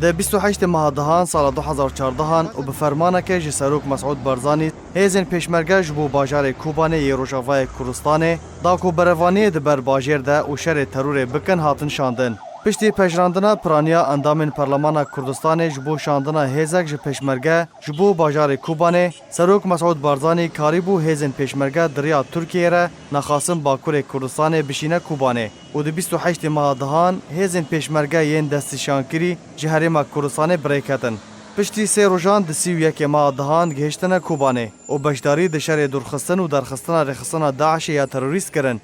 ده 28 مهدهان سال 2014 و به فرمانکه جی سروک مسعود بارزانی هیزن پیشمرگه جبو باجار کوبانه ی روجاوای کوردستان دا کو بروانی د بر باجر ده او شر ترور بکن هاتن شاندن پشتی پژراندنا پرانیا اندامن پارلمانا کوردستان جبو شاندنا هیزک ج پیشمرگه جبو باجار کوبانه سروک مسعود بارزانی کاریبو هیزن پیشمرگه دریا ترکیه را نخاسم باکور کوردستان بشینه کوبانه و د 28 مهدهان هیزن پیشمرگه ین دستشانکری جهرما کوردستان بریکتن پشتی سه روزان د 31 مهدهان گهشتنه کوبانه و بشداری د شر درخستن و درخستن رخصتن داعش یا تروریست کرن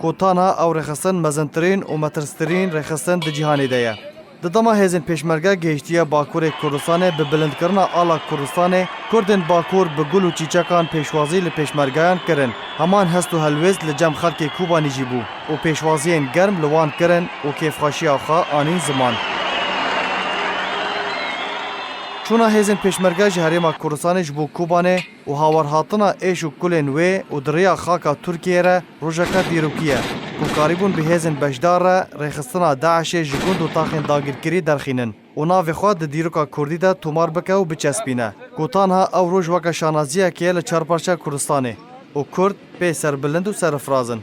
کوتانا او رخصتن مزنترین و مترسترین رخصتن د جهانی ده د دما هیزن پیشمرگه گهشتیه باکور کوردستان به بلند کرنا آلا کوردستان کردن باکور به گل و چیچکان پیشوازی لپیشمرگیان کرن همان هست و هلویز لجم خلق کوبانی جیبو و پیشوازیین گرم لوان کرن و کیفخاشی آخا آنین زمان چونا هیزن پیشمرگه جهرما کوردستان جبو کوبانه و هاور هاتنا ایش و کلن وی و دریا خاکا ترکیه را روژکا دیروکیه و کاریبون به هیزن بشدار را ریخستنا داعش جگوند و تاخین داگیرکری درخینن و ناوی خواد دیروکا کردی دا تومار بکه و بچسبینه گوتانها او روژ وکا شانازیه که لچارپارچه کوردستانه و کرد به سربلند و سرفرازن